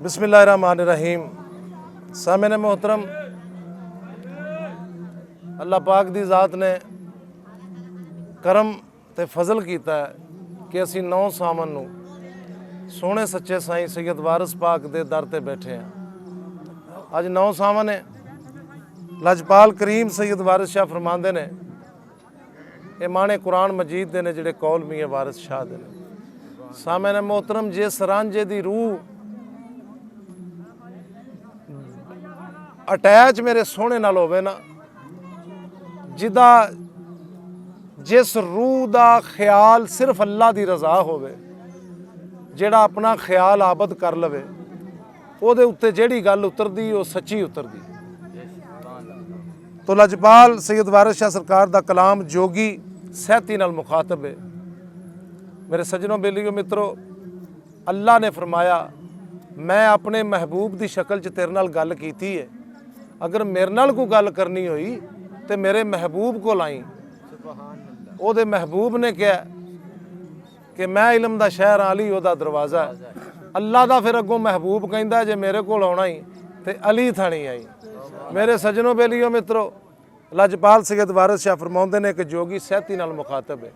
बिस्मिल्लाहिर्रहमानिर्रहीम। सामने मोहतरम, अल्लाह पाक दी ज़ात ने करम ते फजल किया कि असी 9 सावन नूं सोहने सच्चे साईं सैयद वारिस पाक दे दर ते बैठे हैं। अज 9 सावन है। लजपाल करीम सैयद वारिस शाह फरमांदे ने, ये माने कुरान मजीद दे ने जिहड़े कौल मियां वारिस शाह दे ने। सामने मोहतरम, जिस रांझे दी रूह अटैच मेरे सोहने नाल होवे ना, जिदा जिस रूह दा ख्याल सिर्फ अल्लाह दी रज़ा होवे, जेड़ा अपना ख्याल आबद कर लवे, ओहदे उत्ते जेड़ी गल उतरदी वो सच्ची उतरदी। तो लजपाल सैयद वारिस शाह सरकार दा कलाम जोगी सहती नाल मुखातब है। मेरे सज्जनों बेलियो मित्रों, अल्लाह ने फरमाया, मैं अपने महबूब की शक्ल च तेरे नाल गल कीती है। अगर मेरे नाल कोई गल करनी होई तो मेरे महबूब को आई। ओहदे महबूब ने कहा कि मैं इलम दा शहर अली ओहदा दरवाज़ा है। अल्लाह दा फिर अगों महबूब कहंदा जे मेरे कोल आउणा ही ते अली थानी आई। मेरे सज्जनों बेलियो मित्रों, लजपाल सैयद वारिस शाह फरमाउंदे ने कि जोगी सहती नाल मुखातब है।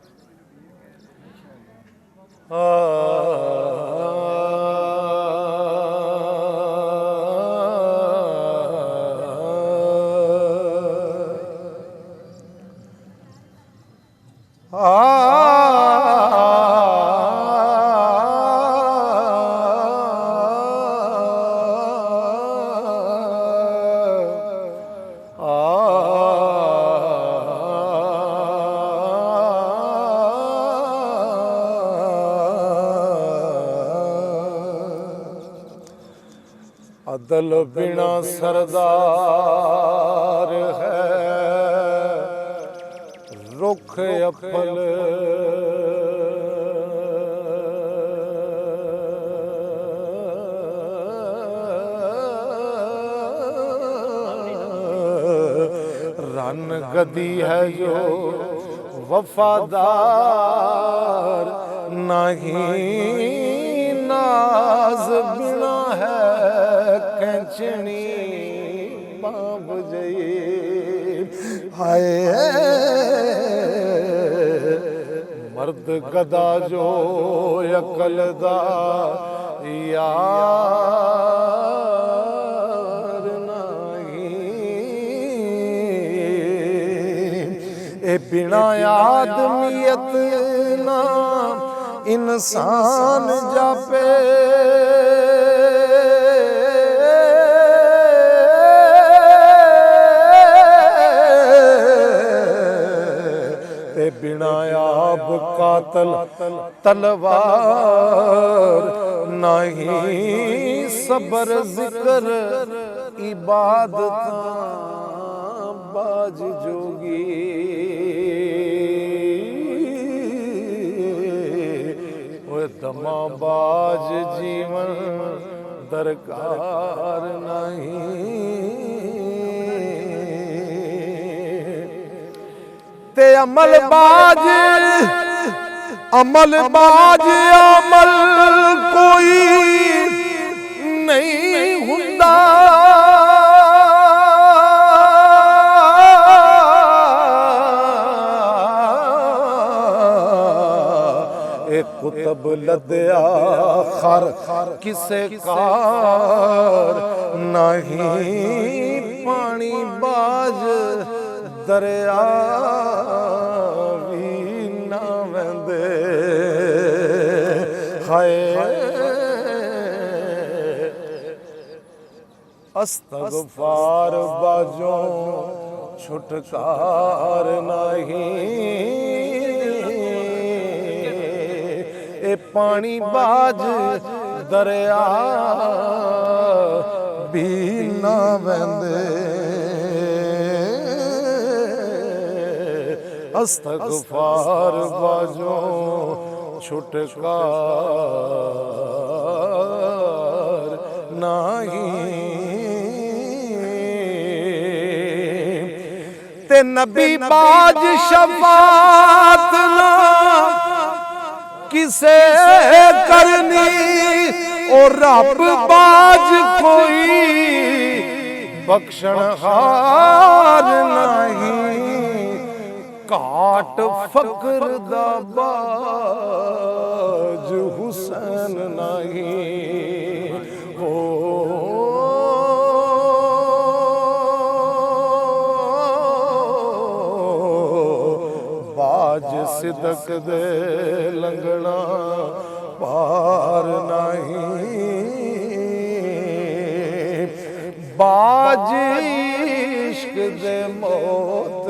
अदल बिना सरदार है, रुख अफल रन गदी है जो वफादार, नहीं नाज बिना है कैंचनी बाब जई। हाय मर्द गदा जो अकल दा यार नहीं। ए बिना आदमियत ना इंसान जापे, बिना आब कातल तलवार नहीं। सबर जिक्र इबादत बाज जोगी, दमा बाज जीवन दरकार नहीं। ते अमल बाज अमल कोई नहीं हुंदा। एक कुतब लदया खर किसे कार नहीं। पानी बाज दरिया भी ना वंदे। हाय अस्तगफार बाजों छुटकार नहीं। ए पानी बाज दरिया भी ना वंदे। अस्तगफार बाजों छुटकार नहीं। ते नबी बाज शफात ना किसे करनी ओ रब बाज कोई बख्शण हार नहीं काट फकर दा बाज हुसैन नहीं हो बाज सिदक दे लंगना पार नहीं बाज इश्क दे मौत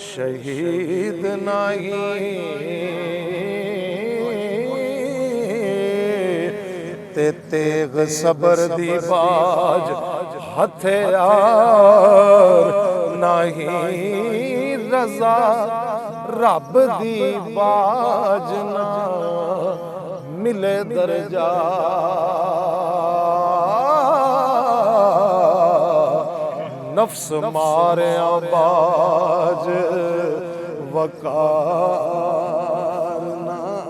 शहीद नहीं ते तेग सबर दी बाज हथियार नहीं रजा रब दी बाज ना मिले दर्जा नफ्स मारे बाज वकार नहीं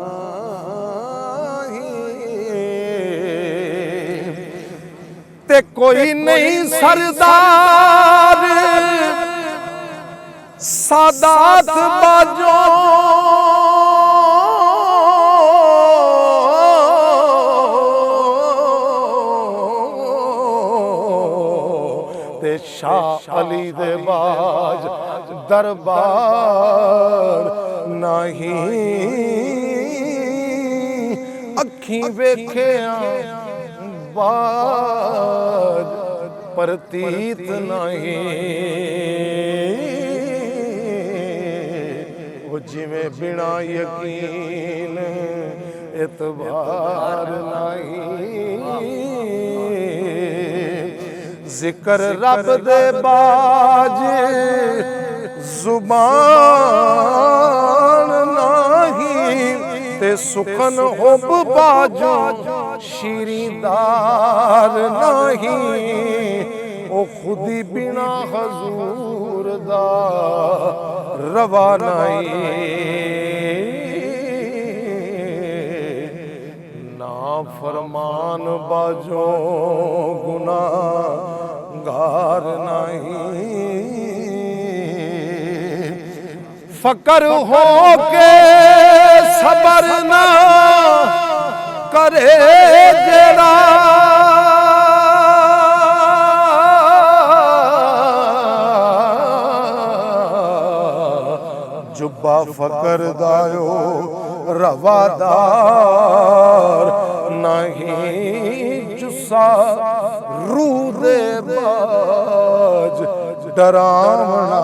ते कोई नहीं सरदार सादात बाजो ते शाह अली दे बाज दरबार नहीं अखी वेखिया बाज प्रतीत नहीं जिमें बिना यकीन एतबार नहीं जिक्र रब दे बाज जुबान नहीं ते सुखन होब बाजो शीरीदार नहीं ओ खुदी बिना हजूर दा रवा नहीं ना फरमान बाजो गुनाहगार नहीं फकर हो के सबर ना करे जेड़ा जुब्बा फकर दायो रवादार नहीं जुस्सा रूह दे बाज डरावना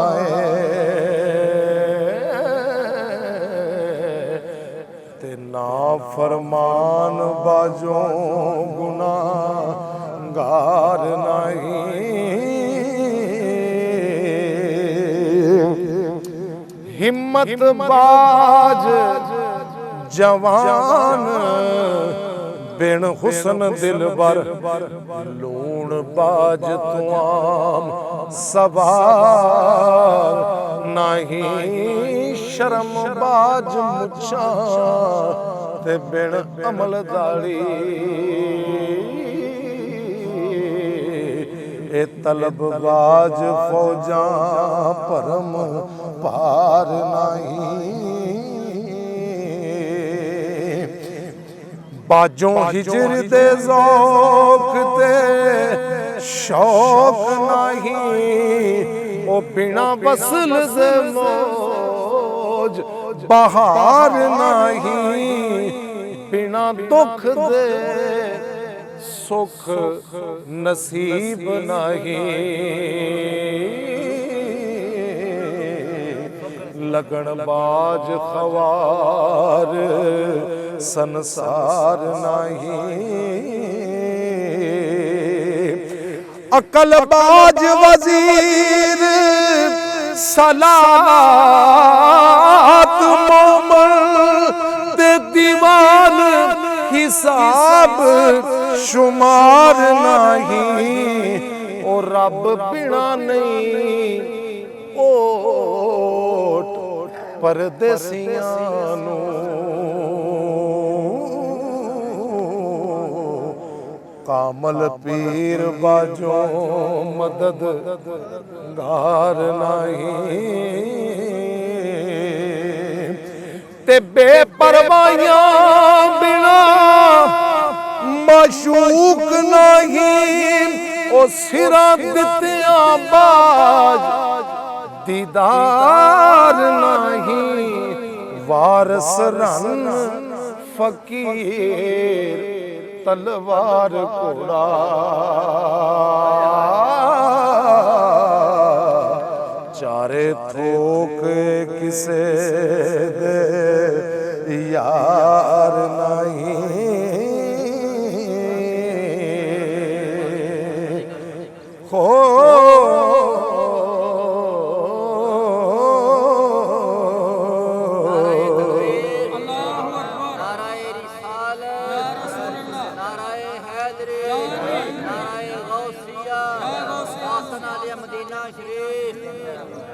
ते ना फरमान बाजो गुनाहगार नहीं हिम्मत बाज जवान बिन हुसन दिलबर लूण बाज तुआम सवार नहीं शर्म बाज मुछा ते बिन अमल दाड़ी ए तलब बाज फौजा परम पार नहीं बाजों हिजर दे ज़ौक़ ते शौक नहीं ओ बिना वसल से मौज बहार नहीं बिना दुख दे सुख नसीब नहीं लगन बाज ख्वार संसार नहीं अकल बाज वजीर सलात मोमन ते दीवान हिसाब शुमार नहीं ओ रब बिना नहीं ओट परदेसियां नूं कामल पीर बाजो मदद गार नहीं ते बेपरवाहियां बिना माशूक नहीं ओ सिरा दित्तिया बाज दीदार नहीं वारस रन फकीर तलवार कोड़ा चारे थोक किसे दे यार नहीं हो मदीना शरीफ